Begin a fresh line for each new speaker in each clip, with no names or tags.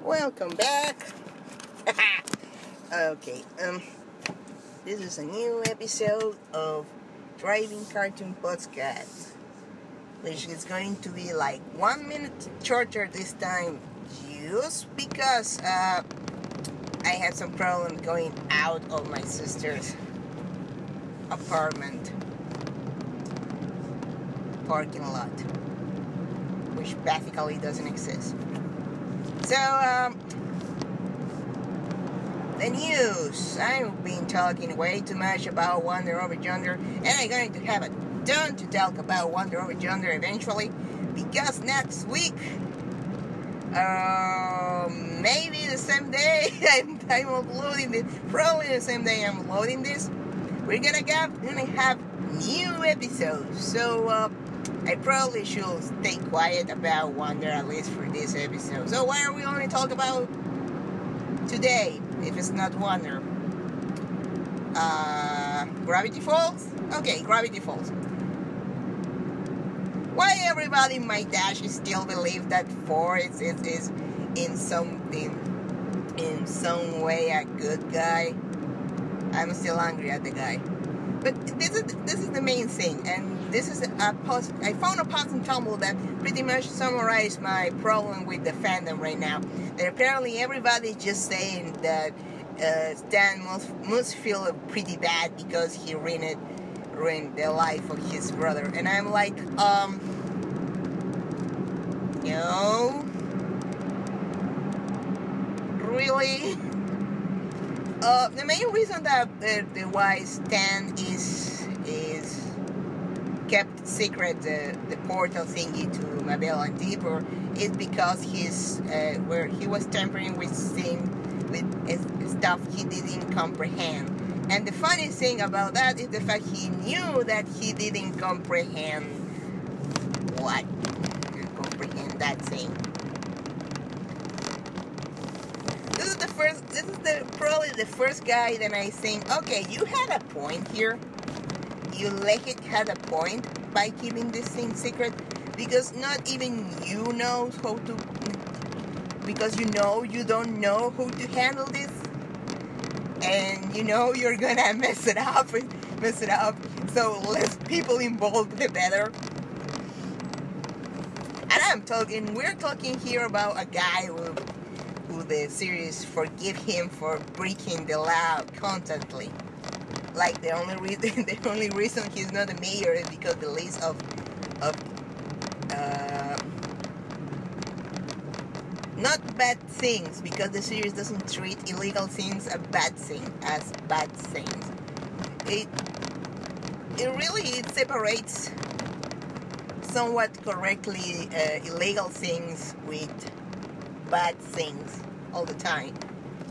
Welcome back. Okay, this is a new episode of Driving Cartoon Podcast, which is going to be like 1 minute shorter this time, just because I had some problem going out of my sister's apartment parking lot, which basically doesn't exist. So, the news. I've been talking way too much about Wonder Over Yonder, and I'm going to have a ton to talk about Wonder Over Yonder eventually, because next week, maybe the same day I'm uploading this, probably the same day I'm uploading this, we're gonna have new episodes. So, I probably should stay quiet about Wonder, at least for this episode. So what are we going to talk about today, if it's not Wonder? Gravity Falls? Okay, Gravity Falls. Why everybody in my dash still believe that 4 is in some way a good guy? I'm still angry at the guy. But this is the main thing, and this is I found a post on Tumblr that pretty much summarized my problem with the fandom right now. That apparently everybody's just saying that Stan must feel pretty bad because he ruined the life of his brother, and I'm like, no, really? The main reason that the why Stan is kept secret the portal thingy to Mabel and Deeper is because where he was tampering with stuff he didn't comprehend. And the funny thing about that is the fact he knew that he didn't comprehend that thing. This is probably the first guy that I think, okay, you had a point here. You had a point by keeping this thing secret, because not even you know how to, because you don't know how to handle this, and you're gonna mess it up, so less people involved the better. And we're talking here about a guy who the series forgive him for breaking the law constantly. Like the only reason he's not a mayor is because the list of not bad things, because the series doesn't treat illegal things as bad things. It separates somewhat correctly illegal things with bad things all the time,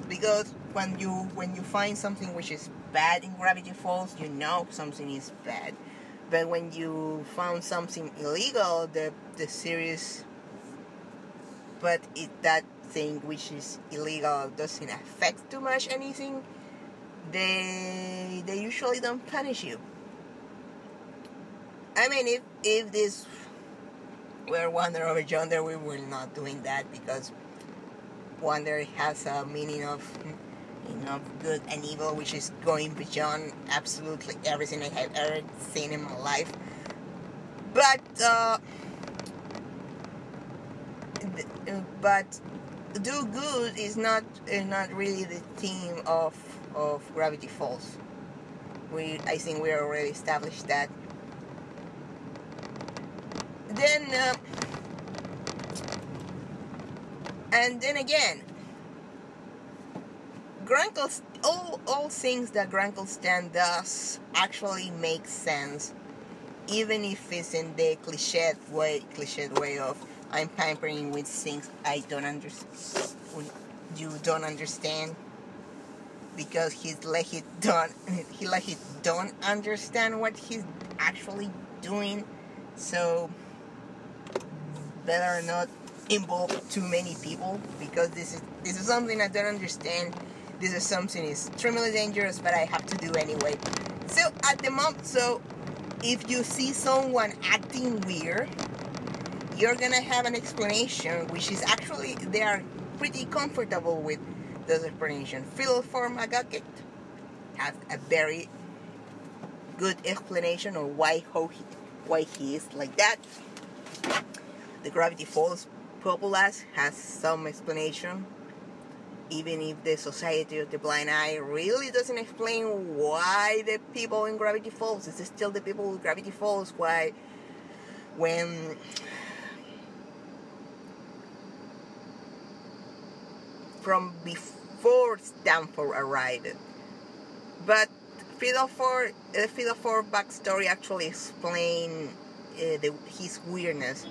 because when you find something which is bad in Gravity Falls, you know something is bad. But when you found something illegal, the series, but that thing which is illegal doesn't affect too much anything, they usually don't punish you. I mean, if this were Wonder Over Yonder, we were not doing that, because Wonder has a meaning of good and evil, which is going beyond absolutely everything I have ever seen in my life. But do good is not really the theme of Gravity Falls. I think we already established that. Then and then again, all things that Grunkle Stan does actually make sense, even if it's in the cliched way of I'm pampering with things I don't understand. You don't understand, because he don't understand what he's actually doing. So better not involve too many people, because this is something I don't understand. This is something extremely dangerous, but I have to do anyway. So at the moment, if you see someone acting weird, you're gonna have an explanation, which is actually they are pretty comfortable with this explanation. Fiddle for Magagit has a very good explanation of why he is like that. The Gravity Falls populace has some explanation, even if the Society of the Blind Eye really doesn't explain why the people in Gravity Falls, it's still the people in Gravity Falls, why when from before Stanford arrived. But Fiddle 4 backstory actually explains his weirdness.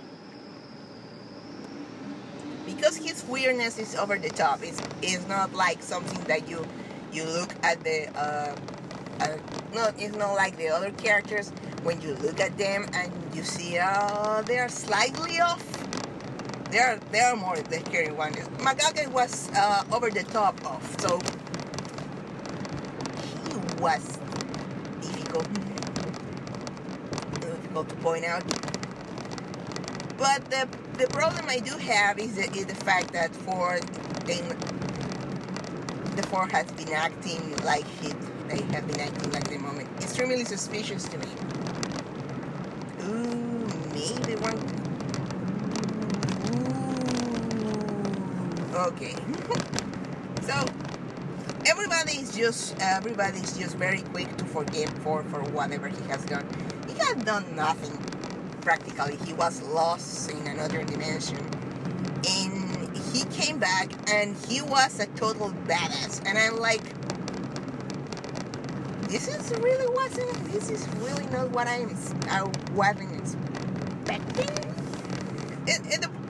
Because his weirdness is over the top. It's not like something that you look at the no, it's not like the other characters when you look at them and you see they are slightly off. They are more the scary ones. Magagay was over the top off, so he was difficult to point out. But the problem I do have is the fact that the Ford has been acting like they have been acting like the moment. Extremely suspicious to me. Ooh, maybe one. Ooh. Okay. So everybody's just very quick to forgive for whatever he has done. He has done nothing. Practically, he was lost in another dimension, and he came back, and he was a total badass. And I'm like, this is really not what I wasn't expecting.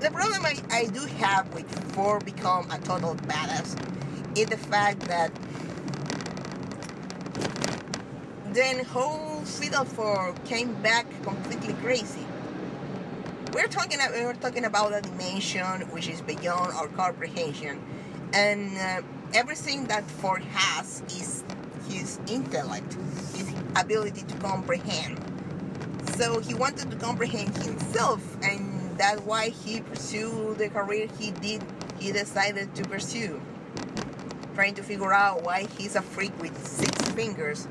The problem I do have with Ford become a total badass is the fact that then whole Fiddle 4 came back completely crazy. We're talking about a dimension which is beyond our comprehension, and everything that Ford has is his intellect, his ability to comprehend. So he wanted to comprehend himself, and that's why he pursued the career he did. He decided to pursue, trying to figure out why he's a freak with 6 fingers.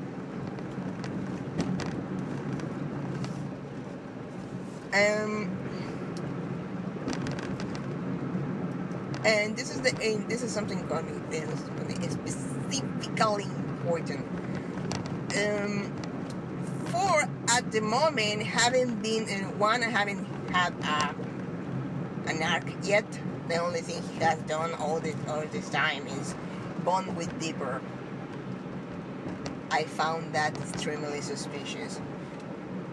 And this is something specifically important. For at the moment haven't had an arc yet. The only thing he has done all this time is bond with Dipper. I found that extremely suspicious.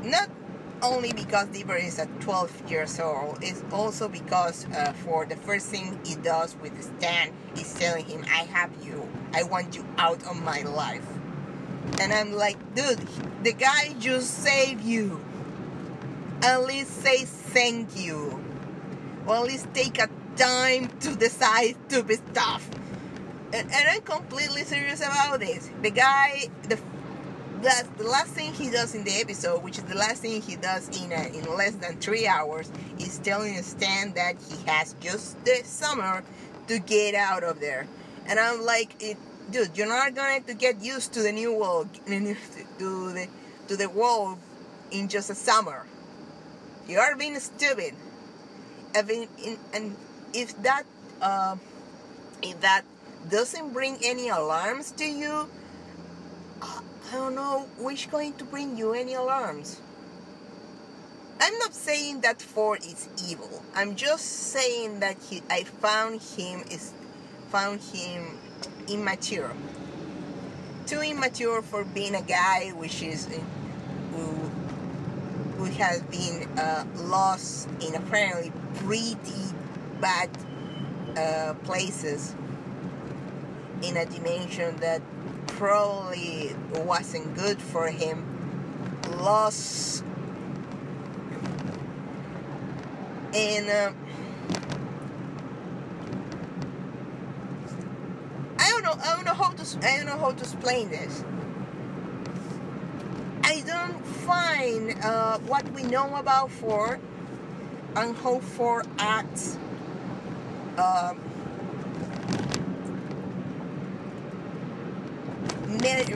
Not only because Dipper is at 12 years old, it's also because for the first thing he does with Stan is telling him, I have you, I want you out of my life. And I'm like, dude, the guy just saved you. At least say thank you. Or at least take a time to decide stupid stuff. And I'm completely serious about this. The guy, the last thing he does in the episode, which is the last thing he does in less than 3 hours, is telling Stan that he has just the summer to get out of there. And I'm like, dude, you're not going to get used to the new world, to the world in just a summer. You are being stupid. And if that doesn't bring any alarms to you, I don't know which going to bring you any alarms. I'm not saying that Ford is evil. I'm just saying that I found him immature. Too immature for being a guy who has been lost in apparently pretty bad places in a dimension that probably wasn't good for him. Lost and I don't know how to explain this. I don't find what we know about Ford and how Ford acts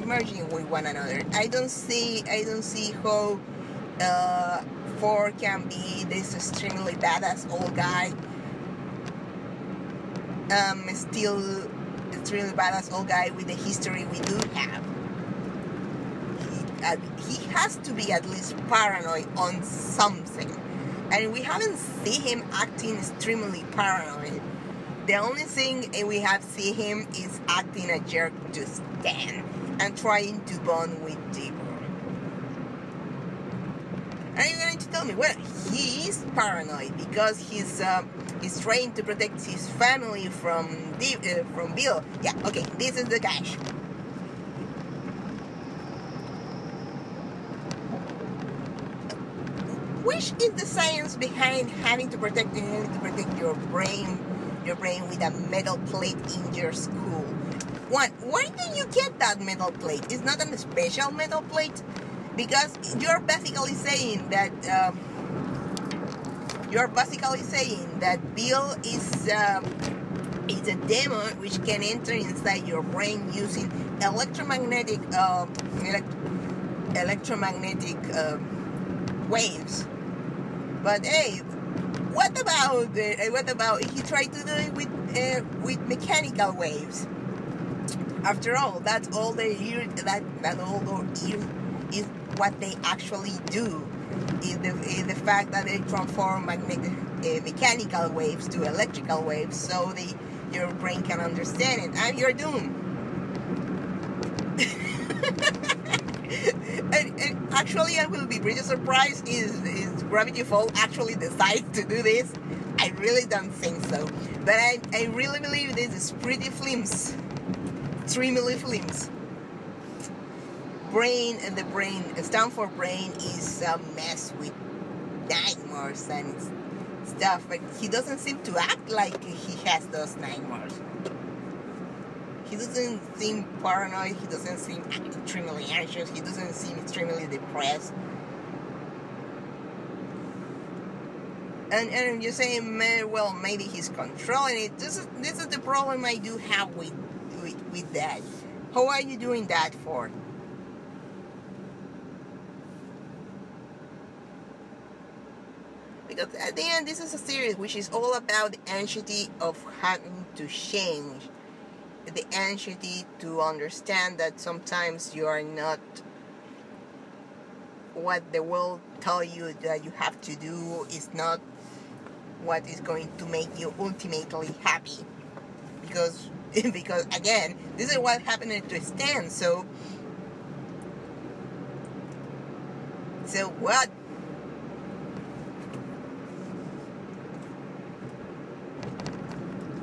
merging with one another. I don't see how Ford can be this extremely badass old guy, still extremely badass old guy with the history we do have. He has to be at least paranoid on something, and we haven't seen him acting extremely paranoid. The only thing we have seen him is acting a jerk to Stan and trying to bond with Deeper. Are you going to tell me? Well, he is paranoid because he's trying to protect his family from Bill. Yeah, okay, this is the cash. Which is the science behind having to protect your brain with a metal plate in your skull? One, why do you get that metal plate? It's not a special metal plate, because you're basically saying that Bill is a demon which can enter inside your brain using electromagnetic waves. But hey, what about if you try to do it with mechanical waves? After all, that's all the ear is what they actually do. Is the fact that they transform mechanical waves to electrical waves, so your brain can understand it, and you're doomed. and actually, I will be pretty surprised is Gravity Falls actually decides to do this. I really don't think so, but I really believe this is pretty flimsy. 3 milli films. The brain, Stanford brain is a mess with nightmares and stuff, but he doesn't seem to act like he has those nightmares. He doesn't seem paranoid, he doesn't seem extremely anxious, he doesn't seem extremely depressed. And you're saying, well, maybe he's controlling it. This is the problem I do have with that. How are you doing that for? Because at the end, this is a series which is all about the anxiety of having to change. The anxiety to understand that sometimes you are not what the world tell you that you have to do is not what is going to make you ultimately happy. Because again, this is what happened to Stan. So what?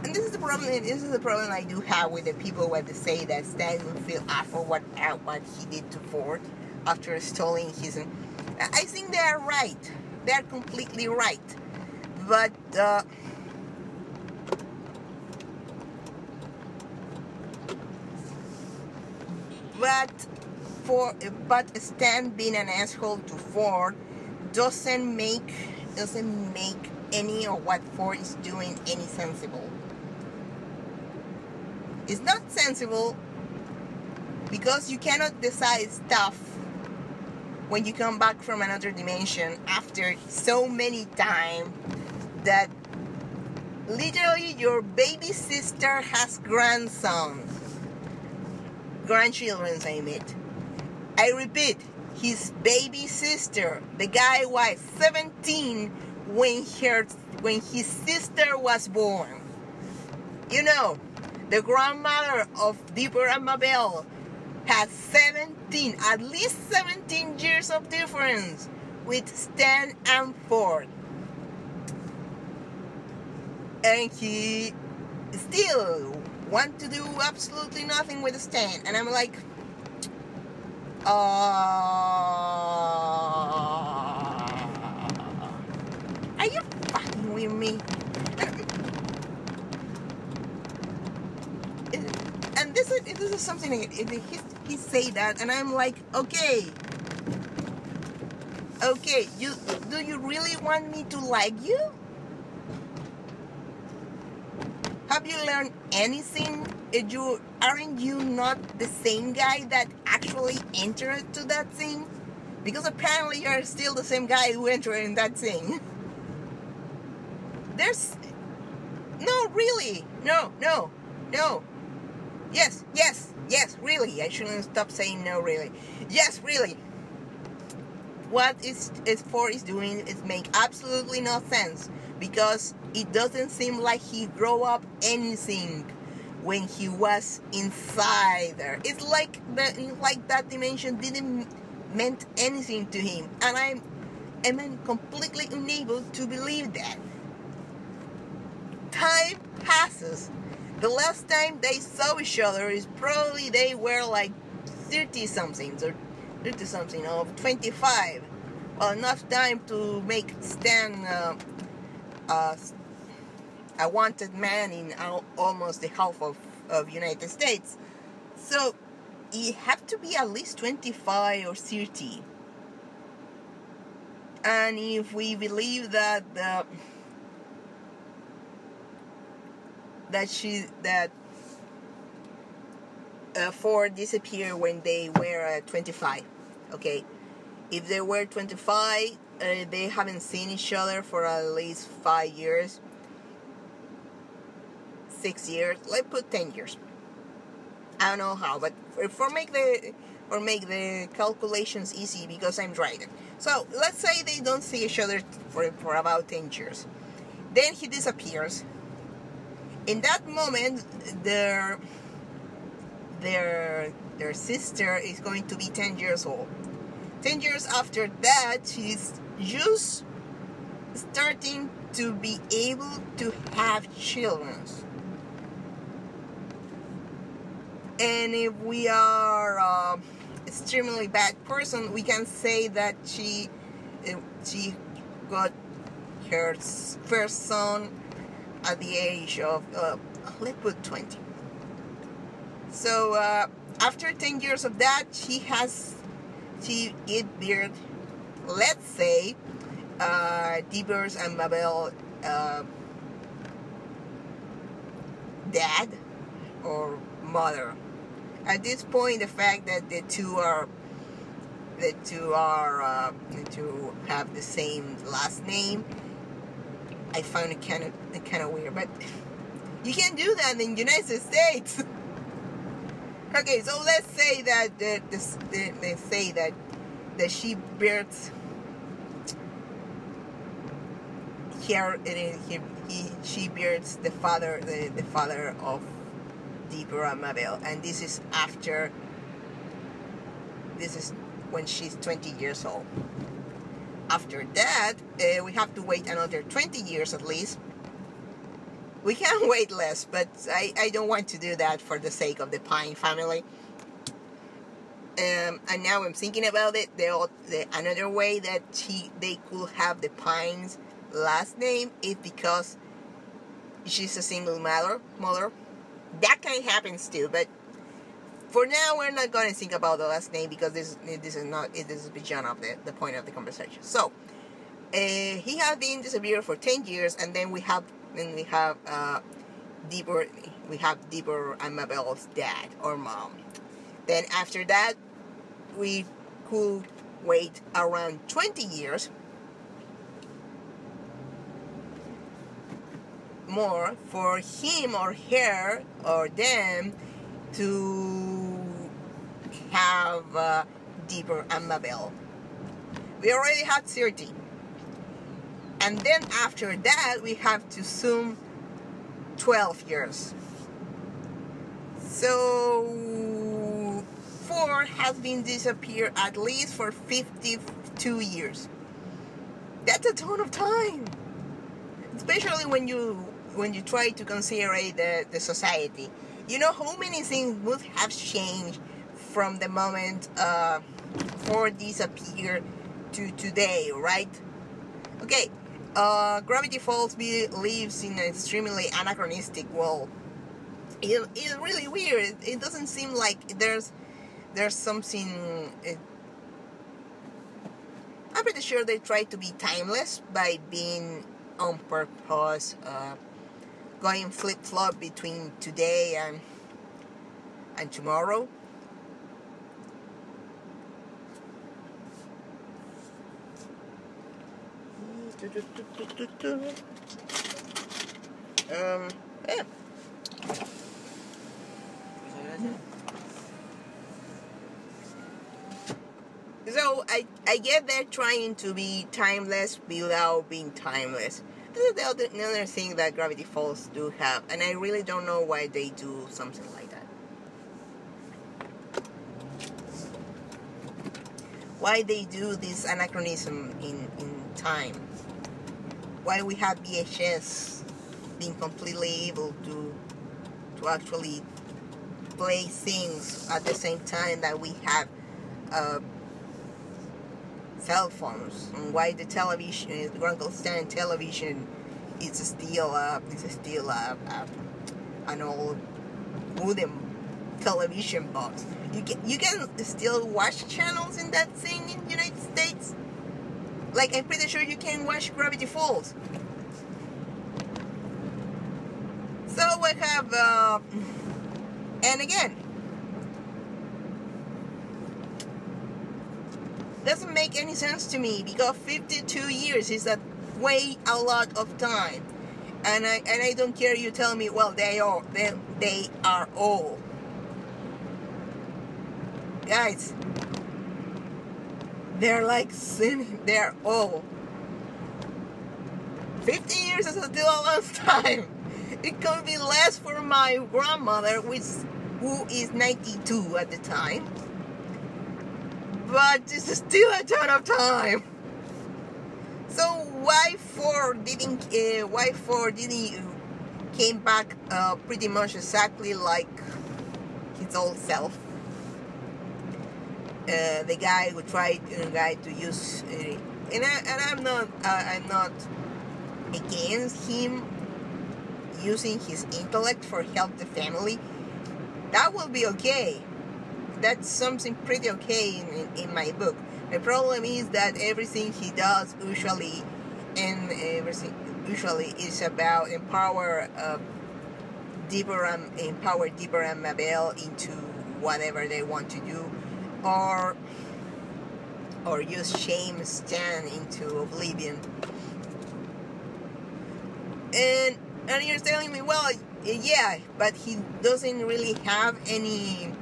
And this is the problem. This is the problem I do have with the people when they say that Stan will feel awful what he did to Ford after stealing his. I think they are right. They are completely right. But Stan being an asshole to Ford doesn't make any of what Ford is doing any sensible. It's not sensible because you cannot decide stuff when you come back from another dimension after so many times that literally your baby sister has grandchildren, I mean. I repeat, his baby sister. The guy was 17 when his sister was born. You know, the grandmother of Dipper and Mabel has at least 17 years of difference with Stan and Ford. And he still wants to do absolutely nothing with Stan. And I'm like, are you fucking with me? And this is something he say that, and I'm like, okay, do you really want me to like you? have you learned anything? Aren't you not the same guy that actually entered to that thing? Because apparently you're still the same guy who entered in that thing. There's no, really, no. Yes, really. I shouldn't stop saying no, really. Yes, really. What S4 is doing is make absolutely no sense, because it doesn't seem like he grew up anything when he was inside there. It's like that dimension didn't meant anything to him, and I'm completely unable to believe that. Time passes. The last time they saw each other is probably they were like 30-somethings or 30-something of 25. Well, enough time to make Stan a wanted man in almost the half of United States. So it have to be at least 25 or 30. And if we believe that Ford disappeared when they were 25. Okay, if they were 25, they haven't seen each other for at least 5 years, 6 years. Let's put 10 years. I don't know how, but for make the calculations easy, because I'm driving. So let's say they don't see each other for about 10 years. Then he disappears. In that moment, their sister is going to be 10 years old. 10 years after that, she's just starting to be able to have children. And if we are extremely bad person, we can say that she got her first son at the age of let's put 20. So after 10 years of that, she gave birth, let's say, Debers and Mabel dad or mother. At this point, the fact that the two have the same last name, I found it kind of weird, but you can't do that in the United States. Okay, so let's say that they say that she births she births the father of Deborah and Mabel, and this is when she's 20 years old. After that, we have to wait another 20 years at least. We can wait less, but I don't want to do that for the sake of the Pine family. And now I'm thinking about it. Another way that they could have the Pine's last name is because she's a single mother. That can happen too, but for now we're not going to think about the last name, because this is beyond of the point of the conversation. So he has been disappeared for 10 years, and then we have Deborah and Mabel's dad or mom. Then after that, we could wait around 20 years more for him or her or them to have Deborah and Mabel. We already had 30. And then after that, we have to zoom 12 years. So Ford has been disappeared at least for 52 years. That's a ton of time. Especially when you try to consider the society. You know how many things would have changed from the moment Ford disappeared to today, right? Okay, Gravity Falls lives in an extremely anachronistic world. It's really weird. It doesn't seem like there's something. I'm pretty sure they try to be timeless by being on purpose going flip-flop between today and tomorrow. Yeah. So I get they're trying to be timeless without being timeless. This is another thing that Gravity Falls do have, and I really don't know why they do something like that. Why they do this anachronism in time. Why we have VHS being completely able to actually play things at the same time that we have cell phones, and why the television, the Uncle Stan television, is still an old wooden television box. You can still watch channels in that thing in the United States. Like, I'm pretty sure you can watch Gravity Falls. So we have, and again, doesn't make any sense to me, because 52 years is a lot of time, and I don't care. You tell me, well, they are old, guys. They're like sinning. They're old. 50 years is still a long time. It could be less for my grandmother, who is 92 at the time. But this is still a ton of time. So why for didn't he came back pretty much exactly like his old self? The guy who tried to use, and I'm not against him using his intellect for help the family. That will be okay. That's something pretty okay in my book. The problem is that everything he does usually is about empower Deeper and Mabel into whatever they want to do, or use shame Stan into oblivion. And you're telling me, well, yeah, but he doesn't really have any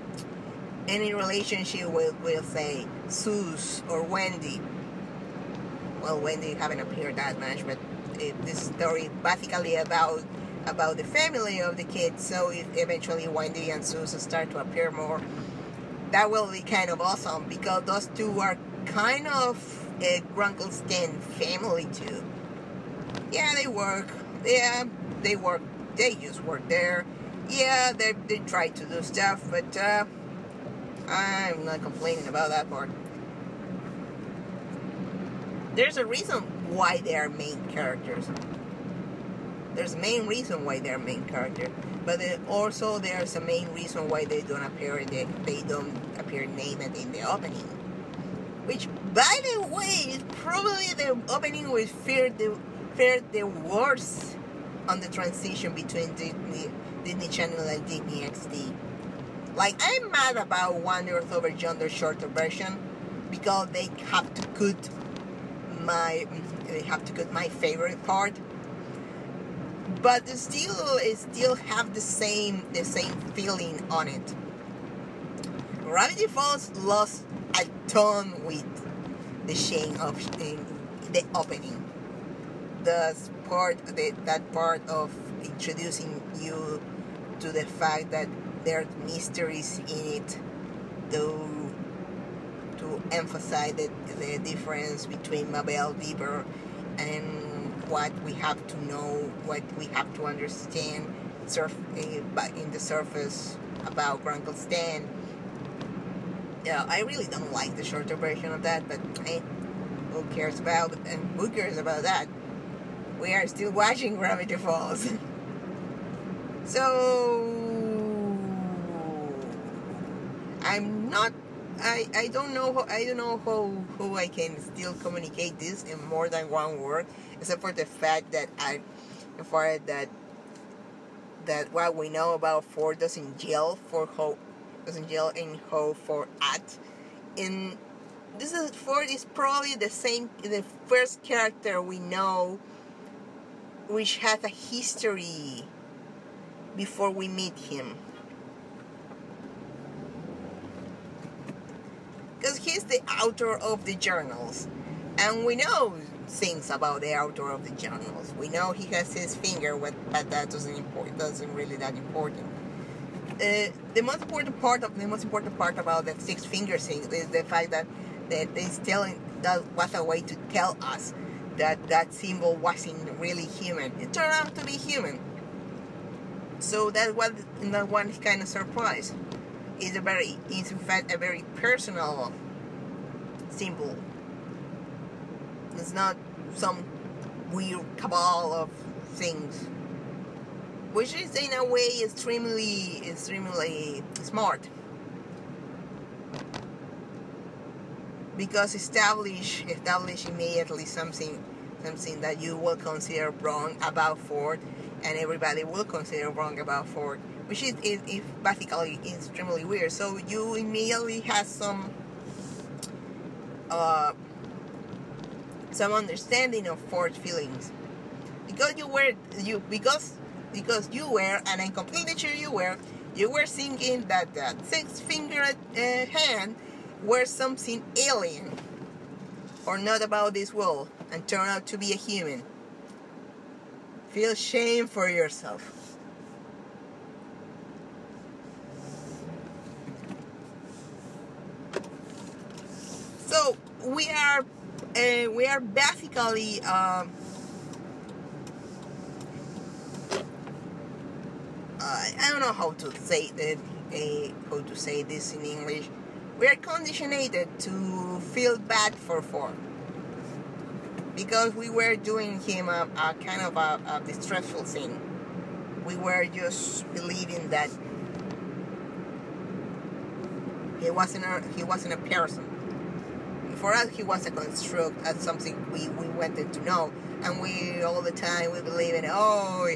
relationship with say Suze or Wendy. Well, Wendy haven't appeared that much, but this story basically about the family of the kids. So if eventually Wendy and Suze start to appear more, that will be kind of awesome, because those two are kind of a Grunkle Stan family too. Yeah, they work. Yeah, they work. They just work there. Yeah, they try to do stuff, but I'm not complaining about that part. There's a reason why they are main characters. There's a main reason why they're main characters, but also there's a main reason why they don't appear named in the opening. Which, by the way, is probably the opening which fared the worst on the transition between Disney Channel and Disney XD. Like, I'm mad about One Earth Over Yonder shorter version, because they have to cut my favorite part. But it still have the same feeling on it. Gravity Falls lost a ton with the shame of the opening. That part of introducing you to the fact that there are mysteries in it, to emphasize the difference between Mabel Deeper and what we have to know, what we have to understand in the surface about Grunkle Stan. Yeah, I really don't like the shorter version of that, but who cares about that? We are still watching Gravity Falls. So I'm not. I don't know how I can still communicate this in more than one word, except for the fact that that what we know about Ford doesn't gel in how for At. In this is Ford is probably the first character we know which has a history before we meet him. Because he's the author of the journals, and we know things about the author of the journals. We know he has his finger, but that doesn't really that important. The most important part about that six finger thing is the fact that that was a way to tell us that symbol wasn't really human. It turned out to be human. So that one kind of surprise. It's in fact a very personal symbol. It's not some weird cabal of things, which is in a way extremely smart, because establish immediately something that you will consider wrong about Ford, and everybody will consider wrong about Ford, which is basically extremely weird. So you immediately have some understanding of Ford's feelings, because you were, and I'm completely sure you were thinking that that six-fingered hand were something alien or not about this world, and turned out to be a human. Feel shame for yourself. So we are basically I don't know how to say this in English. We are conditioned to feel bad for Ford, because we were doing him a kind of a distressful thing. We were just believing that he wasn't a person. For us, he was a construct, as something we wanted to know, and we all the time we believe in, it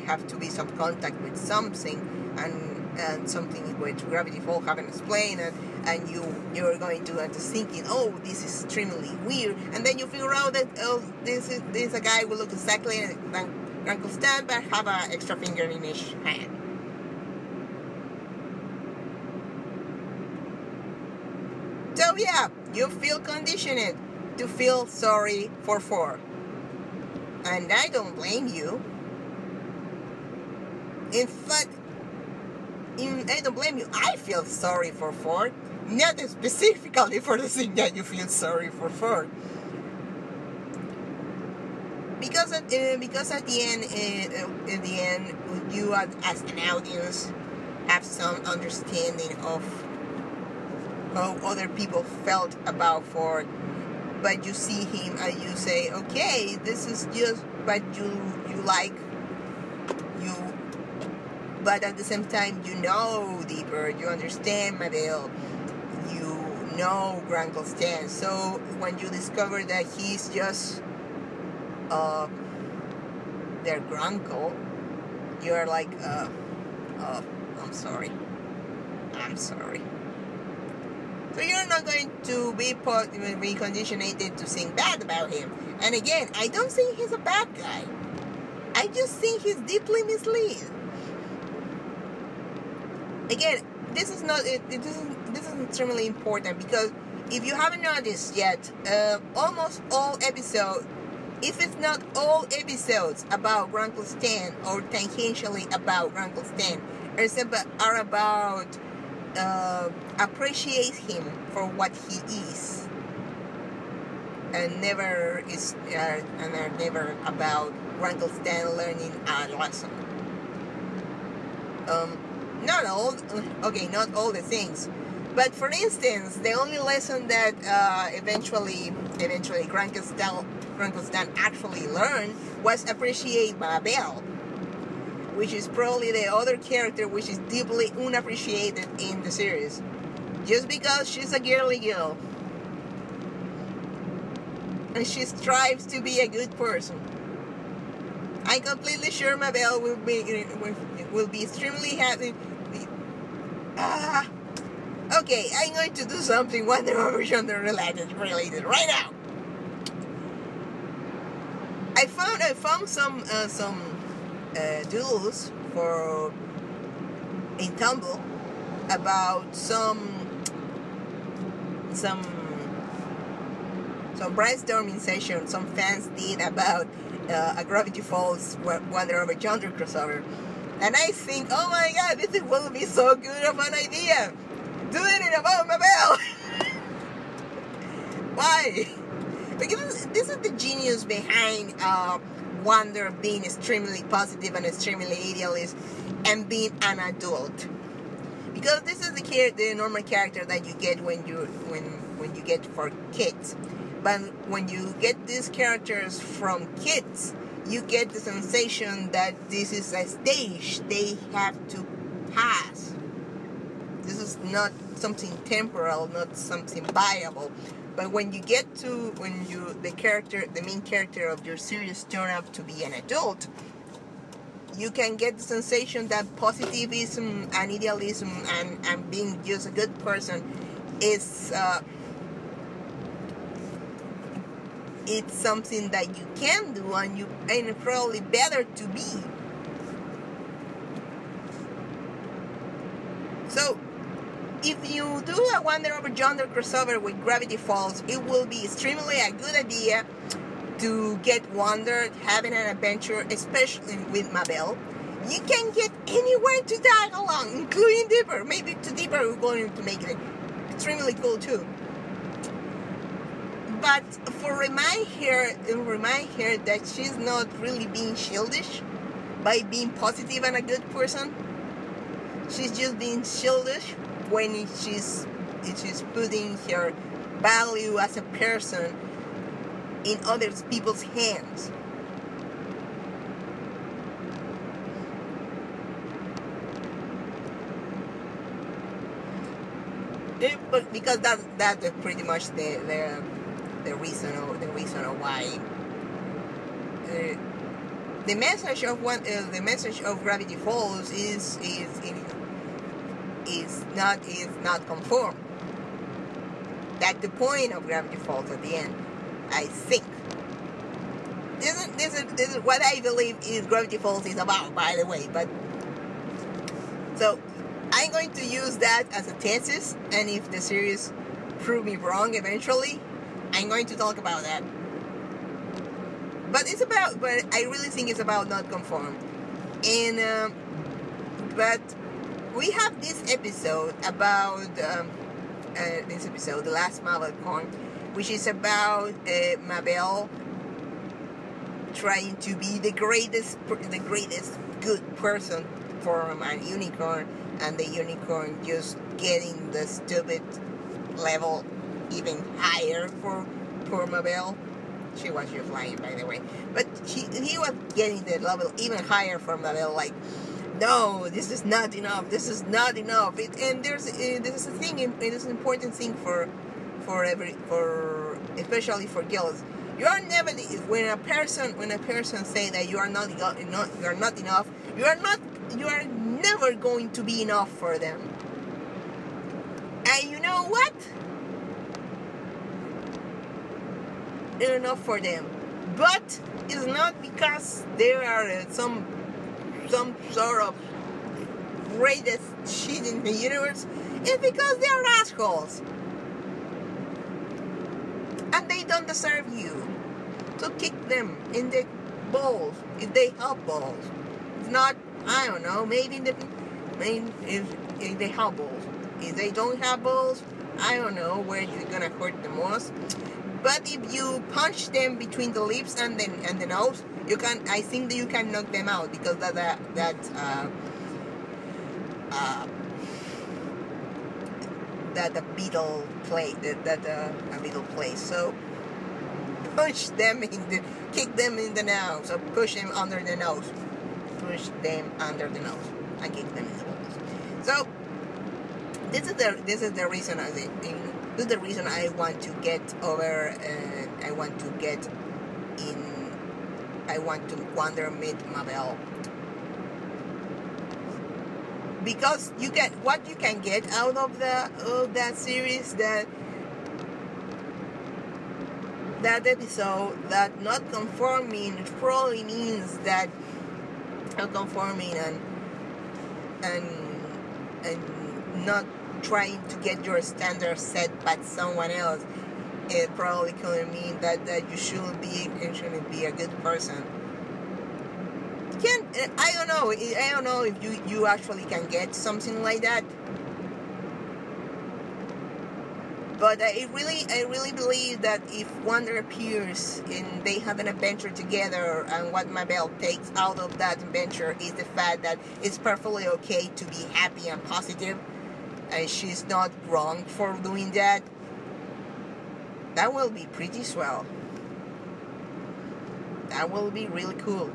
have to be some contact with something, and something which Gravity Falls haven't explained, and you're going to thinking, this is extremely weird, and then you figure out that this is a guy who looks exactly like Uncle Stan, but have an extra finger in his hand. So yeah, you feel conditioned to feel sorry for Ford, and I don't blame you. In fact, I don't blame you. I feel sorry for Ford, not specifically for the thing that you feel sorry for Ford, because at the end, you as an audience have some understanding of how other people felt about Ford, but you see him and you say, okay, this is just, but you like you, but at the same time you know deeper, you understand Mabel, you know Grunkle Stan. So when you discover that he's just their Grunkle, you're like, I'm sorry. So you're not going to be conditioned to think bad about him. And again, I don't think he's a bad guy. I just think he's deeply misled. Again, this is extremely important, because if you haven't noticed yet, almost all episodes, if it's not all episodes about Grunkle Stan, or tangentially about Grunkle Stan, are about appreciate him for what he is, and are never about Grunkle Stan learning a lesson. Not all the things, but for instance, the only lesson that eventually Grunkle Stan actually learned was appreciate Mabel, which is probably the other character which is deeply unappreciated in the series, just because she's a girly girl and she strives to be a good person. I'm completely sure Mabel will be extremely happy. Okay, I'm going to do something Wonder Woman genre related right now. I found some doodles in Tumblr about some brainstorming session some fans did about a Gravity Falls Wonder Woman genre crossover, and I think, oh my god, this will be so good of an idea. Doing it about Mabel. Why? Because this is the genius behind Wonder being extremely positive and extremely idealist and being an adult. Because this is the normal character that you get when you get for kids. But when you get these characters from kids, you get the sensation that this is a stage they have to pass. This is not something temporal, not something viable. But when you get to the main character of your series turn out to be an adult, you can get the sensation that positivism and idealism and being just a good person is it's something that you can do and it's probably better to be. So if you do a Wonder Woman genre crossover with Gravity Falls, it will be extremely a good idea to get Wonder having an adventure, especially with Mabel. You can get anywhere to tag along, including Dipper. Maybe to Dipper we're going to make it extremely cool too. But remind her that she's not really being childish by being positive and a good person. She's just being childish when she's putting her value as a person in other people's hands. But because that's pretty much the reason why the message of Gravity Falls is not conform. That's the point of Gravity Falls at the end, I think. This is what I believe is Gravity Falls is about, by the way. But so I'm going to use that as a thesis, and if the series prove me wrong eventually, I'm going to talk about that. But I really think it's about not conform. And but we have this episode about the last Mabel Corn, which is about Mabel trying to be the greatest good person for a unicorn, and the unicorn just getting the stupid level even higher for Mabel. She was just lying, by the way, but he was getting the level even higher for Mabel. Like, no, this is not enough. This is not enough. And there's a thing. It is an important thing for especially for girls. You are never, when a person say that you are not enough. You are never going to be enough for them. And you know what? You're enough for them, but it's not because they are some sort of greatest shit in the universe. It's because they are assholes and they don't deserve you. So kick them in the balls if they have balls. If not, I don't know. Maybe if they have balls. If they don't have balls, I don't know where you're gonna hurt the most. But if you punch them between the lips and the nose, I think that you can knock them out, because that a beetle play a beetle plays. So kick them in the nose, or push them under the nose. Push them under the nose and kick them in the balls. So this is the reason This is the reason I want to get over. I want to get in I want to Wander meet Mabel. Because what you can get out of that series, that episode, that not conforming probably means that not conforming and not trying to get your standards set by someone else. It probably could mean that you shouldn't be a good person. I don't know if you actually can get something like that. But I really believe that if Wander appears and they have an adventure together, and what Mabel takes out of that adventure is the fact that it's perfectly okay to be happy and positive, and she's not wrong for doing that, that will be pretty swell. That will be really cool.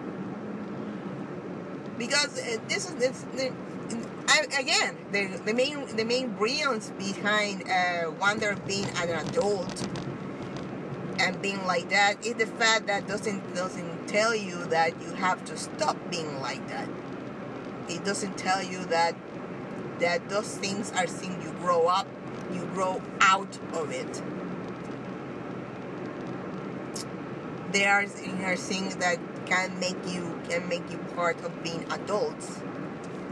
Because the main brilliance behind Wander being an adult and being like that is the fact that doesn't tell you that you have to stop being like that. It doesn't tell you that those things are things you grow up, you grow out of it. There are things that can make you part of being adults.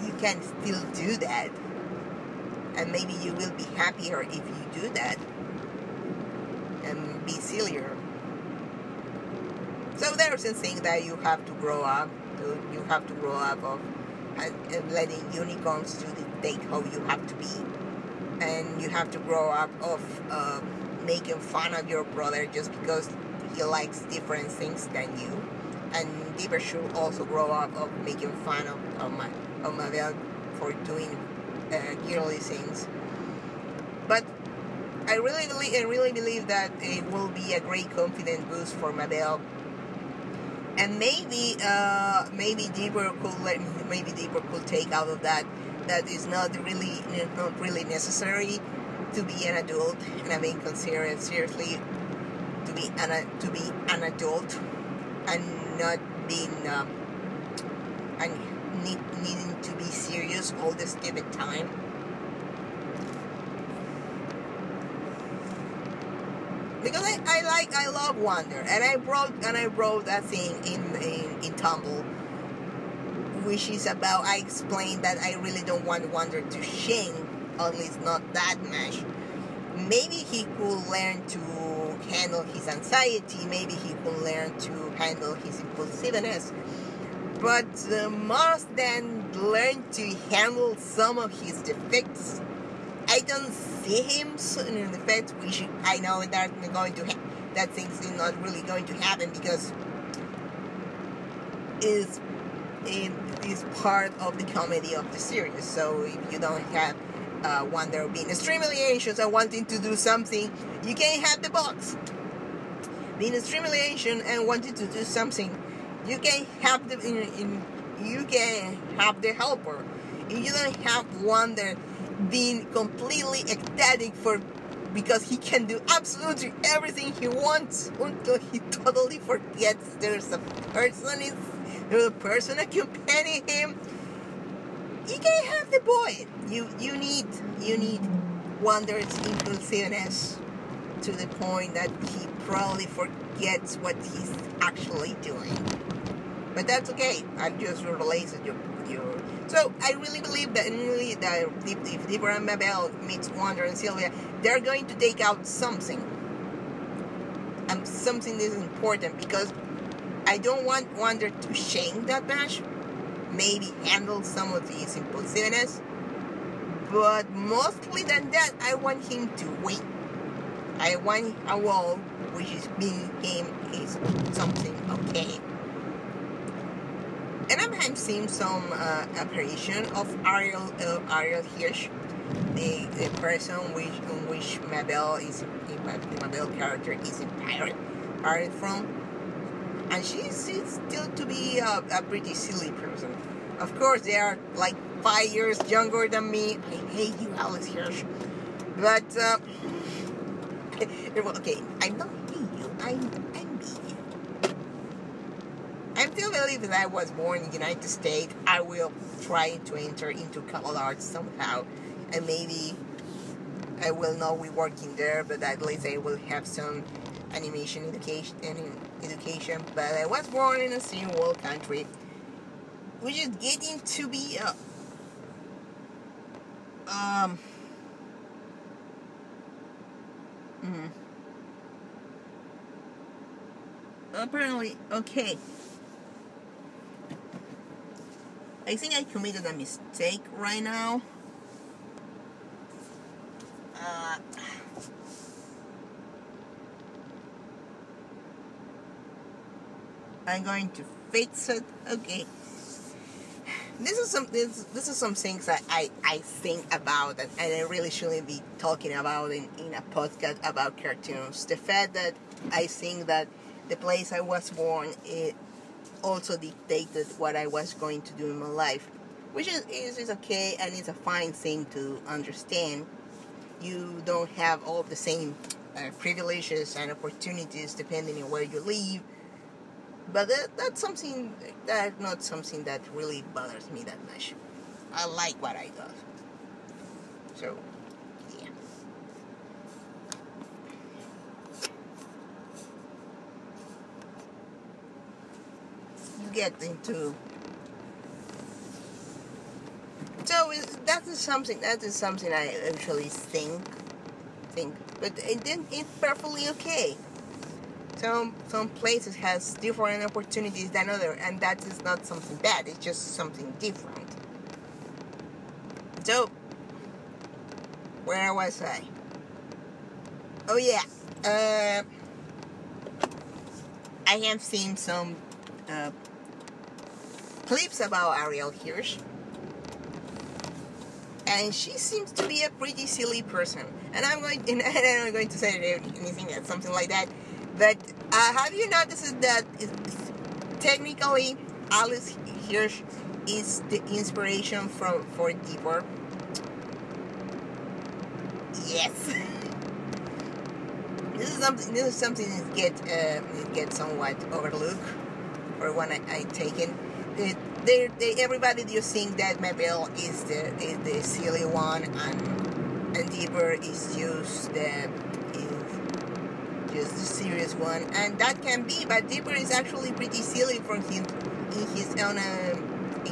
You can still do that, and maybe you will be happier if you do that and be sillier. So there are some things that you have to grow up. You have to grow up of and letting unicorns to dictate how you have to be, and you have to grow up of making fun of your brother just because he likes different things than you. And Deeper should also grow up of making fun of Mabel for doing girly things. But I really believe that it will be a great confidence boost for Mabel. And maybe Deeper could take out of that is not really necessary to be an adult, and I mean considered seriously to be an adult, and not being and needing to be serious all the stupid time. Because I love Wander, and I wrote that thing in Tumblr, which is about, I explained that I really don't want Wander to shame, at least not that much. Maybe he could learn to handle his anxiety, maybe he could learn to handle his impulsiveness, but more than learn to handle some of his defects, I don't see him in the defects, which I know that things are not really going to happen, because it is part of the comedy of the series. So if you don't have Wander being extremely anxious and wanting to do something, you can have the box. Being extremely anxious and wanting to do something, you can have the helper. If you don't have Wander being completely ecstatic because he can do absolutely everything he wants until he totally forgets there's a person accompanying him, you can have the boy. You need Wander's impulsiveness to the point that he probably forgets what he's actually doing. But that's okay. I'm just related your. So I really believe that if Deeper and Mabel meets Wander and Sylvia, they're going to take out something. And something that is important, because I don't want Wander to shame that much. Maybe handle some of his impulsiveness. But mostly than that, I want him to win. I want a wall which is being him is something okay. And I'm seeing some apparition of Ariel Hirsch, the person in which Mabel the Mabel character is inspired from, and she's still to be a pretty silly person. Of course, they are like 5 years younger than me. I hate you, Alex Hirsch. But okay, I don't hate you. I mean you. still believe that I was born in the United States. I will try to enter into color arts somehow, and maybe I will not be working there, but at least I will have some animation education. But I was born in a third world country, which is getting to be apparently okay. I think I committed a mistake right now. I'm going to fix it. Okay. This is some things that I think about, and I really shouldn't be talking about in a podcast about cartoons. The fact that I think that the place I was born, it also dictated what I was going to do in my life, which is okay, and it's a fine thing to understand. You don't have all the same privileges and opportunities depending on where you live, but that's not something that really bothers me that much. I like what I do. So, yeah. You get into. So that is something I actually think, but it's perfectly okay. Some places has different opportunities than other, and that is not something bad. It's just something different. So, where was I? Oh yeah, I have seen some clips about Ariel Hirsch, and she seems to be a pretty silly person. And I'm not going to say anything something like that. But have you noticed that technically Alice Hirsch is the inspiration for Deeper? Yes. This is something that gets somewhat overlooked, or when I take it. Everybody just think that Mabel is the silly one, and Deeper is just the serious one, and that can be. But Deeper is actually pretty silly for him in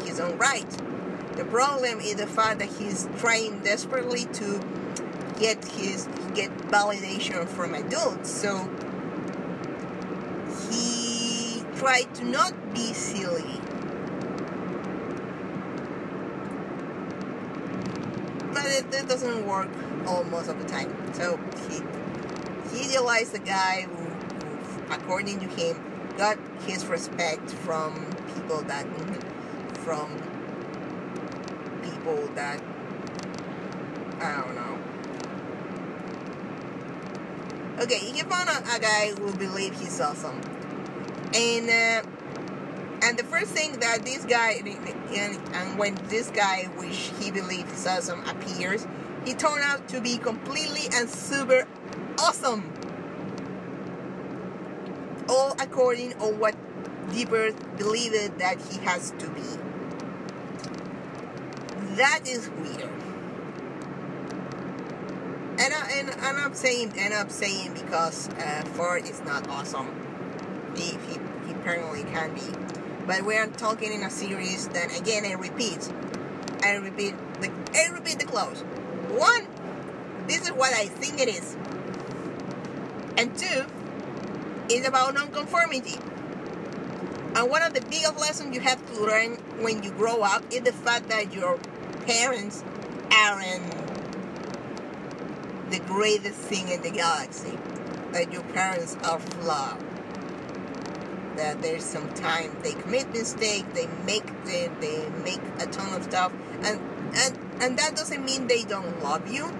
his own right. The problem is the fact that he's trying desperately to get validation from adults. So he tried to not be silly. But that doesn't work most of the time. So he idealized the guy who, according to him, got his respect from people that I don't know. Okay, he found a guy who believes he's awesome, and the first thing that this guy, and when this guy, which he believes is awesome, appears, he turned out to be completely and super awesome. All according to what Deeper believed that he has to be. That is weird. And I'm saying because Ford is not awesome. He apparently can be. But we are talking in a series that, again, I repeat the clause. One, this is what I think it is. And two, it's about nonconformity. And one of the biggest lessons you have to learn when you grow up is the fact that your parents aren't the greatest thing in the galaxy. That your parents are flawed. That there's some time they commit mistakes, they make a ton of stuff, and that doesn't mean they don't love you.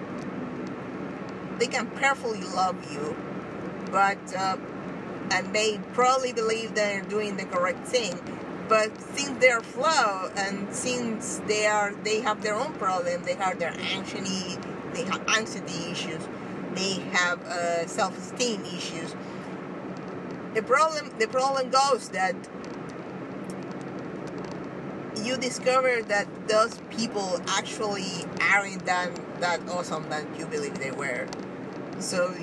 They can perfectly love you, but and they probably believe they're doing the correct thing. But since they're flawed, and since they have their own problems, they have their anxiety issues, they have self-esteem issues. The problem goes that you discover that those people actually aren't that awesome that you believe they were. So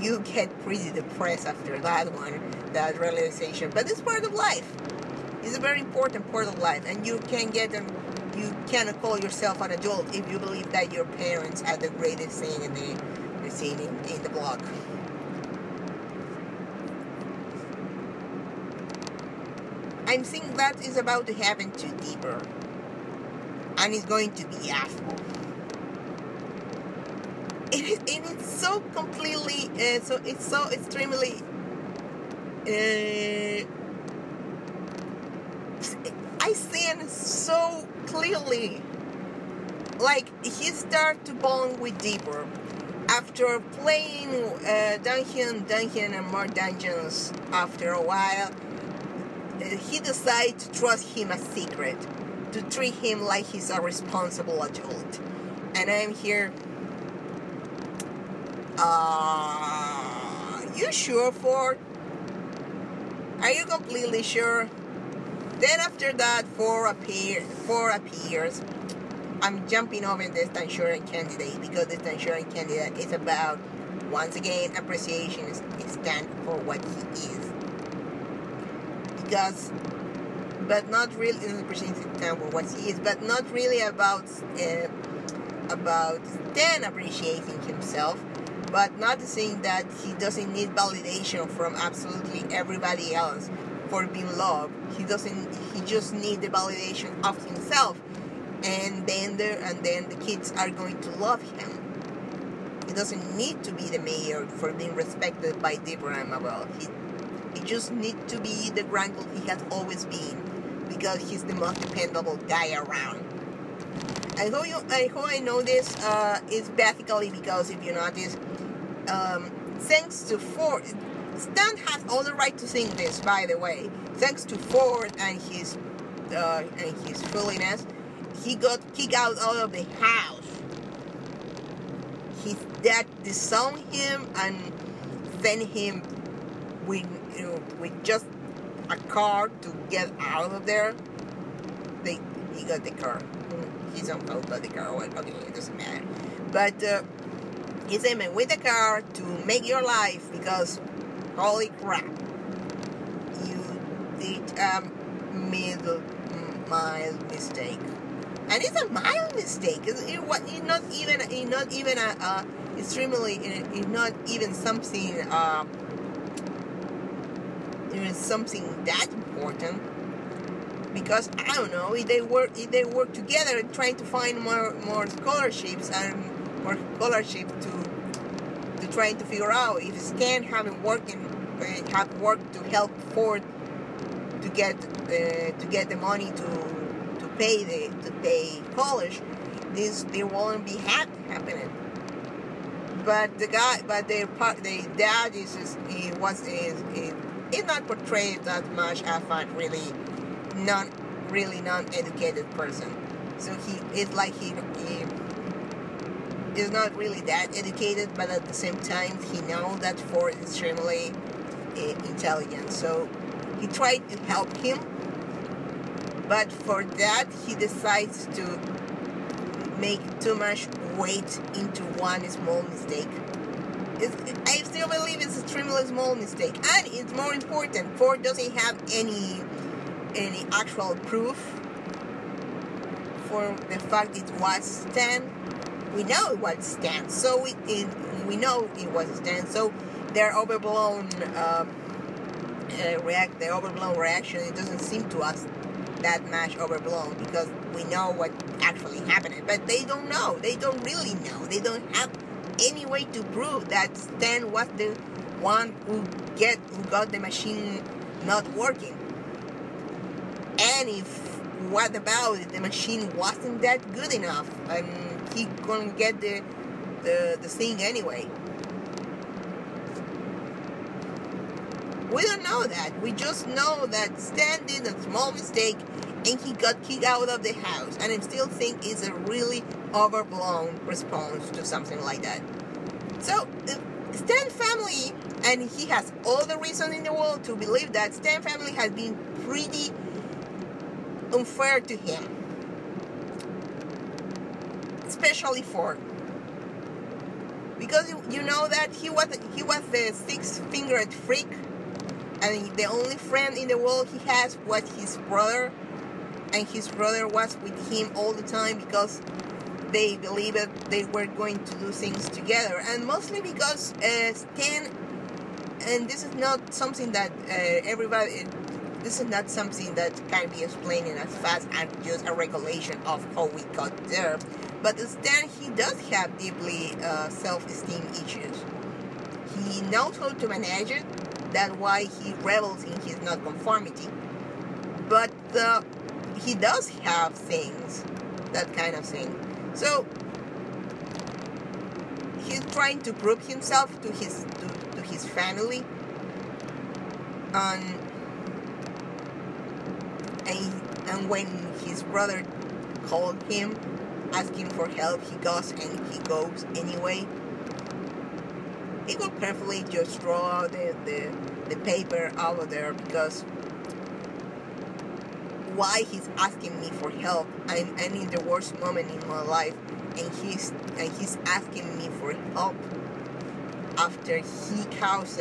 you get pretty depressed after that one, that realization. But it's part of life. It's a very important part of life, and you cannot call yourself an adult if you believe that your parents are the greatest thing in the block. I'm thinking that is about to happen to Deeper, and it's going to be awful. It's so completely, it's so extremely. I see it so clearly. Like, he started to bond with Deeper after playing dungeon and more dungeons. After a while, he decided to trust him a secret, to treat him like he's a responsible adult. And I'm here. You sure, Ford? Are you completely sure? Then after that, Ford appears. I'm jumping over this Tangerine candidate because this Tangerine candidate is about, once again, appreciation is stand for what he is. Because, but not really appreciation stand for what he is, but not really about Stan appreciating himself, but noticing that he doesn't need validation from absolutely everybody else for being loved. He just needs the validation of himself, and then the kids are going to love him. He doesn't need to be the mayor for being respected by Deborah and Mabel. He just needs to be the grandpa he has always been, because he's the most dependable guy around. I hope I know this is basically because, if you notice, thanks to Ford, Stan has all the right to sing this, by the way. Thanks to Ford and his foolishness, he got kicked out of the house. His dad disowned him and sent him with just a car to get out of there. He got the car. His uncle got the car. Okay, it doesn't matter. But he sent me with the car to make your life, because holy crap, you did a mild mistake, and it's a mild mistake. It's not even something that important. Because I don't know, if they work together trying to find more scholarships to trying to figure out if Stan have worked to help Ford to get the money to pay college, they won't be happening. But their dad is not portrayed that much as a non-educated person. So he is not really that educated, but at the same time he knows that Ford is extremely intelligent. So he tried to help him, but for that he decides to make too much weight into one small mistake. I still believe it's an extremely small mistake, and it's more important, Ford doesn't have any actual proof for the fact it was Stan. We know it was Stan, so we know it was Stan. So their overblown reaction, it doesn't seem to us that much overblown, because we know what actually happened. But they don't know. They don't really know. They don't have any way to prove that Stan was the one who got the machine not working. And what about it? The machine wasn't that good enough, and he couldn't get the thing anyway. We don't know that. We just know that Stan did a small mistake and he got kicked out of the house. And I still think it's a really overblown response to something like that. So, Stan family, and he has all the reason in the world to believe that Stan family has been pretty unfair to him, especially Ford, because you know that he was the six-fingered freak, and the only friend in the world he has was his brother, and his brother was with him all the time because they believed they were going to do things together, and mostly because Stan, and this is not something that this is not something that can be explained as fast as just a regulation of how we got there. But Stan, he does have deeply self-esteem issues. He knows how to manage it. That's why he revels in his non-conformity. But he does have things, that kind of thing. So he's trying to prove himself to his family, and when his brother called him asking for help, he goes anyway. He could perfectly just throw out the paper over there, because why he's asking me for help? I'm in the worst moment in my life, and he's asking me for help after he caused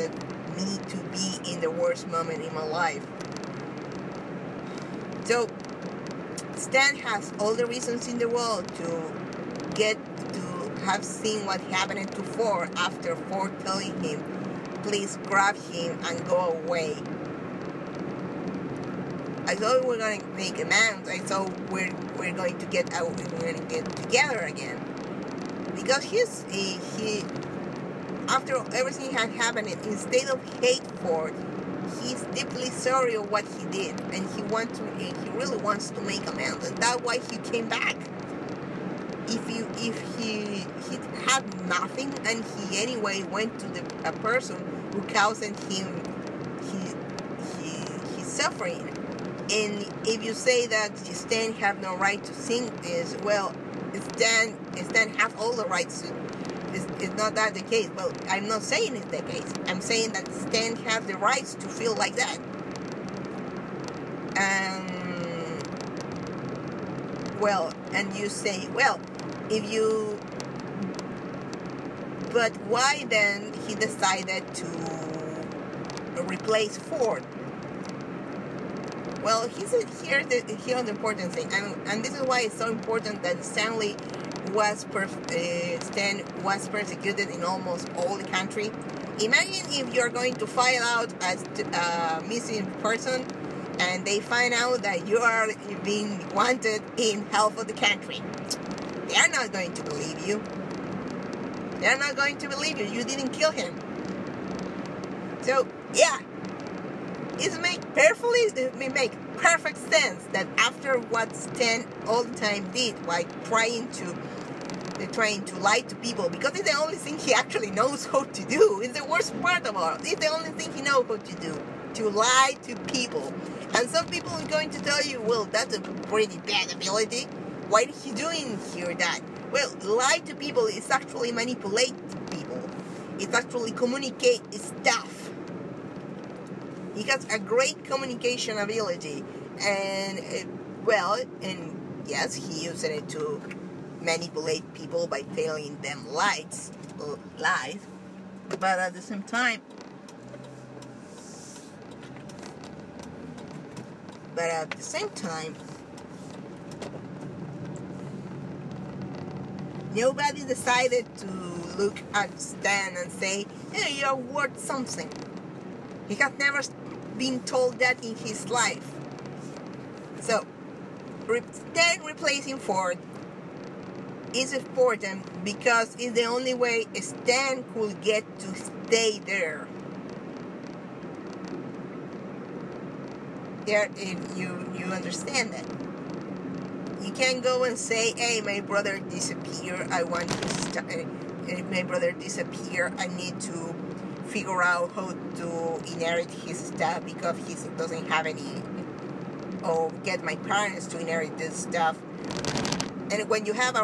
me to be in the worst moment in my life. So Stan has all the reasons in the world to have seen what happened to Ford after Ford telling him, please grab him and go away. I thought we were going to make amends. I thought we're going to get out, we're going to get together again. Because he after everything had happened, instead of hate Ford, he's deeply sorry of what he did, and he really wants to make amends, and that's why he came back. If he had nothing, and he anyway went to a person who caused him his suffering, and if you say that Stan have no right to think this, well, Stan have all the rights to. It's not that the case. Well, I'm not saying it's the case. I'm saying that Stan have the rights to feel like that. Well, and you say, well, but why then he decided to replace Ford? Well, here's the important thing, and this is why it's so important that Stan was persecuted in almost all the country. Imagine if you're going to file out as a missing person, and they find out that you are being wanted in half of the country. They are not going to believe you. They are not going to believe you. You didn't kill him. So yeah, it make perfect sense that after what Stan all the time did while trying to lie to people, because it's the only thing he actually knows how to do. It's the worst part of all. It's the only thing he knows how to do, to lie to people. And some people are going to tell you, well, that's a pretty bad ability. Why is he doing here that? Well, lie to people is actually manipulate people. It's actually communicate stuff. He has a great communication ability, and yes, he used it to manipulate people by telling them lies, but at the same time, nobody decided to look at Stan and say, hey, you're worth something. He has never been told that in his life. So, Stan replacing Ford is important because it's the only way Stan could get to stay there. If you understand that. You can't go and say, hey, my brother disappeared, my brother disappeared, I need to figure out how to inherit his stuff because he doesn't have any, or get my parents to inherit this stuff. And when you have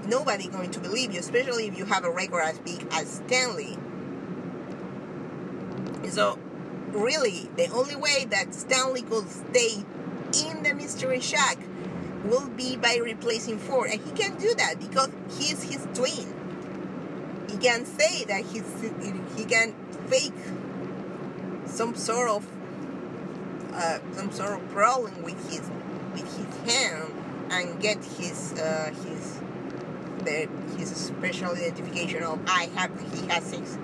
nobody going to believe you, especially if you have a record as big as Stanley. So, really, the only way that Stanley could stay in the mystery shack will be by replacing Ford, and he can do that because he's his twin. He can say that he can fake some sort of problem with his hand and get his special identification of he has 6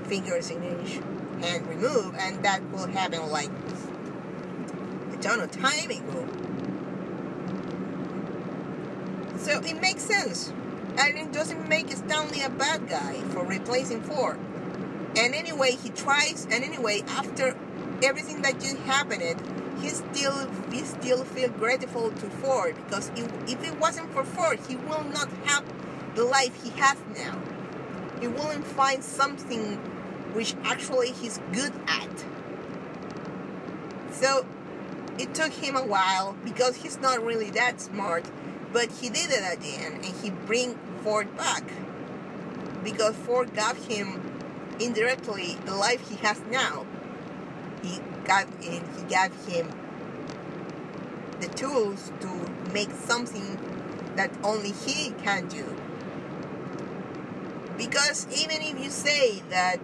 fingers in each hand removed, and that will happen like a ton of time ago. So it makes sense, and it doesn't make Stanley a bad guy for replacing Ford. And anyway, he tries, and anyway, after everything that just happened, he still feel grateful to Ford, because if it wasn't for Ford, he will not have the life he has now. He wouldn't find something which actually he's good at. So it took him a while, because he's not really that smart, but he did it at the end, and he bring Ford back, because Ford gave him indirectly the life he has now. He gave him the tools to make something that only he can do. Because even if you say that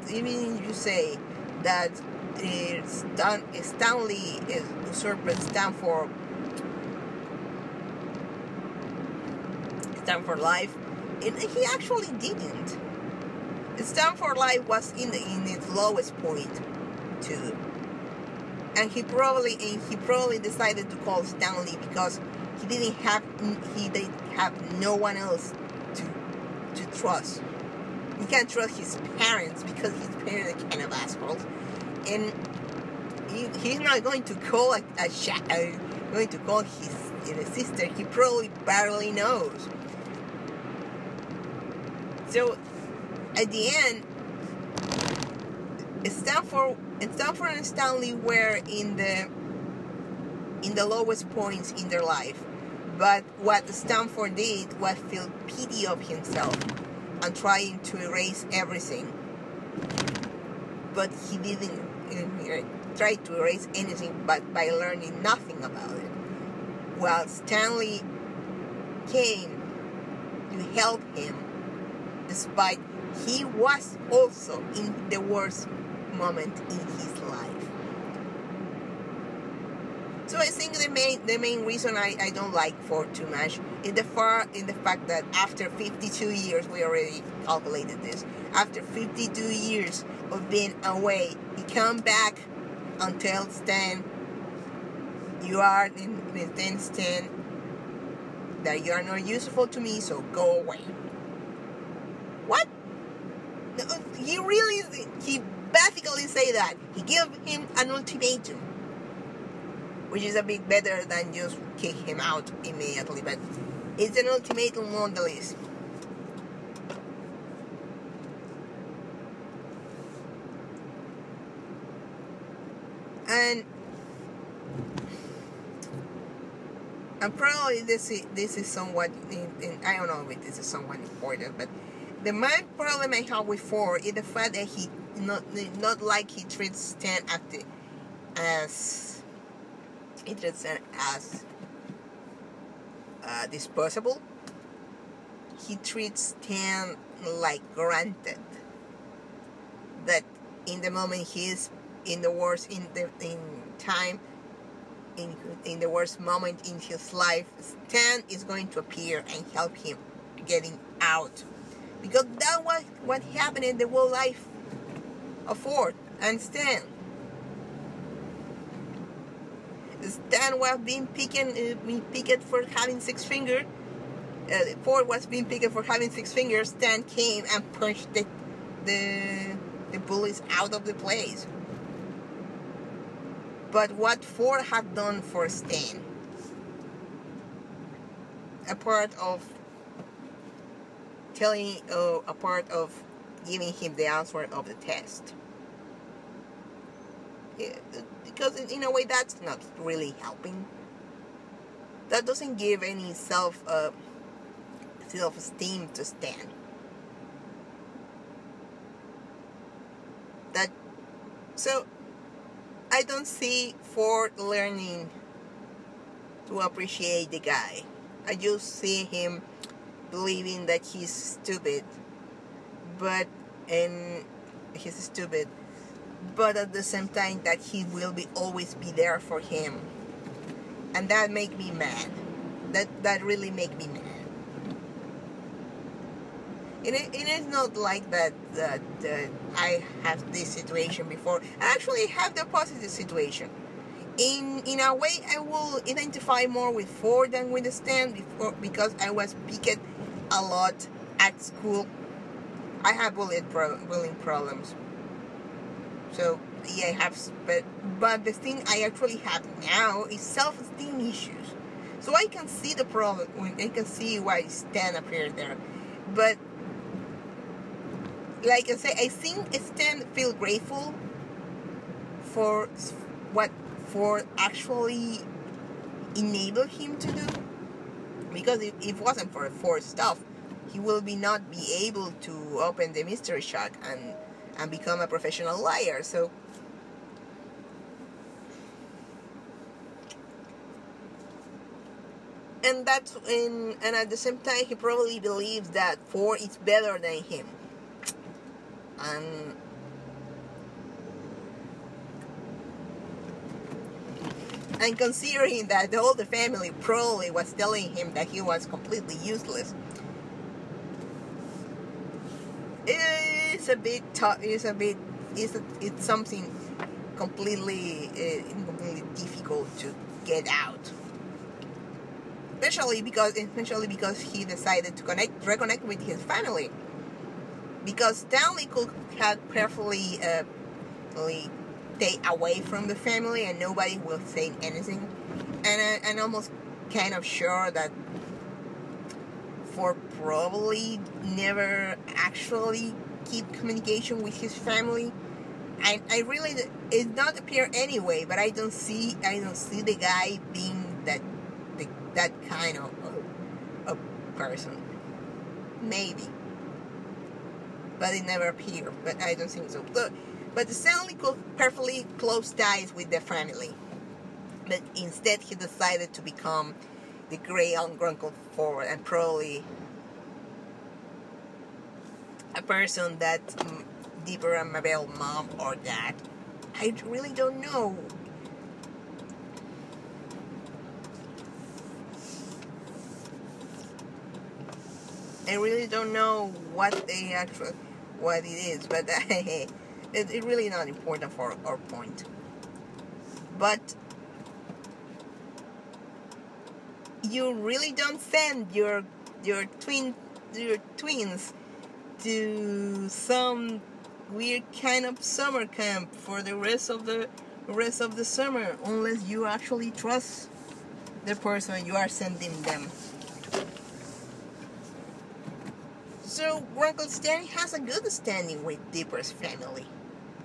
Stanley is usurped Stanford life, he actually didn't. Stanford life was in its lowest point too, and he probably decided to call Stanley because he didn't have no one else to trust. He can't trust his parents because his parents are kind of assholes, and he's not going to call going to call his sister he probably barely knows. So at the end, Stanford and Stanley were in the lowest points in their life. But what Stanford did was feel pity of himself and trying to erase everything. But he didn't try to erase anything but by learning nothing about it. While Stanley came to help him, despite he was also in the worst moment in his life. So I think the main reason I don't like Ford too much is the fact that after 52 years, we already calculated this, after 52 years of being away, he come back and tells Stan, you are in Stan, that you are not useful to me, so go away. What? He basically say that. He gave him an ultimatum, which is a bit better than just kick him out immediately, but it's an ultimatum nonetheless. And probably this is somewhat, I don't know if this is somewhat important, but the main problem I have with Ford is the fact that he not like he treats Stan as disposable. He treats Stan like granted. That in the moment he is in the worst in the worst moment in his life, Stan is going to appear and help him getting out. Because that was what happened in the whole life of Ford and Stan. Stan was being picked for having 6 fingers. Ford was being picked for having 6 fingers. Stan came and punched the bullies out of the place. But what Ford had done for Stan, a part of giving him the answer of the test. Yeah, because in a way that's not really helping. That doesn't give any self-esteem to Stan. So I don't see Ford learning to appreciate the guy. I just see him believing that he's stupid, but and he's stupid, but at the same time that he will always be there for him, and that make me mad. That really make me mad. It is not like that I have this situation before. I actually have the positive situation. In a way, I will identify more with Ford than with Stan before, because I was picked a lot at school. I have bullying problems. So yeah, I have, but the thing I actually have now is self-esteem issues. So I can see the problem when I can see why Stan appeared there, but like I say, I think Stan feel grateful for what Ford actually enabled him to do, because if it wasn't for Ford stuff, he will not be able to open the mystery shack and become a professional liar. So and at the same time he probably believes that Ford is better than him. And considering that all the family probably was telling him that he was completely useless, it's a bit tough. It's something completely difficult to get out. Especially because he decided to reconnect with his family. Because Stanley could have perfectly stay away from the family and nobody will say anything. And I'm almost kind of sure that Ford probably never actually keep communication with his family. And I really, it not appear anyway, but I don't see the guy being that kind of person. Maybe. But it never appeared. But I don't think so. But Stanley could perfectly close ties with the family. But instead he decided to become the great uncle Ford, and probably a person that Dipper and Mabel mom or dad. I really don't know. I really don't know what it is, but it's really not important for our point. But you really don't send your twins to some weird kind of summer camp for the rest of the summer unless you actually trust the person you are sending them. So Uncle Stan has a good standing with Dipper's family,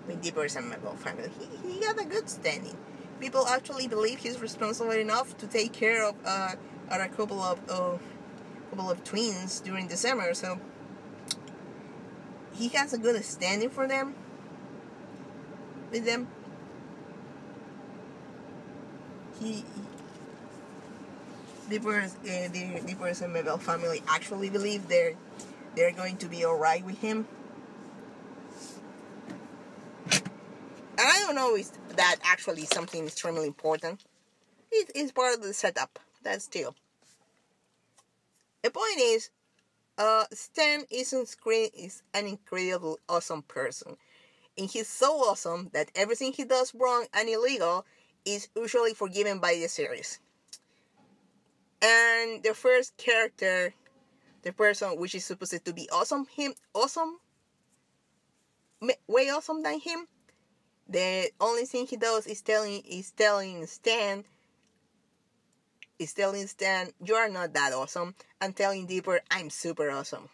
with Dipper's and Mabel family. He got a good standing. People actually believe he's responsible enough to take care of a couple of twins during the summer. So he has a good standing for them. With them, Dipper's and Mabel family actually believe they're going to be alright with him. And I don't know if that actually is something extremely important. It's part of the setup. That's still. The point is, Stan is an incredibly awesome person. And he's so awesome that everything he does wrong and illegal is usually forgiven by the series. And the first character, the person which is supposed to be way awesome than him, the only thing he does is telling Stan, you are not that awesome, and telling Dipper, I'm super awesome.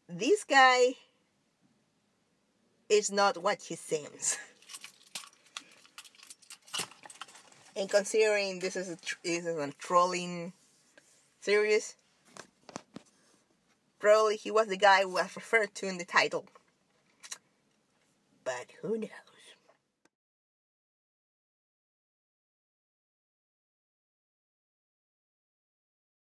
This guy is not what he seems. And considering this is a trolling series, probably he was the guy who was referred to in the title. But who knows?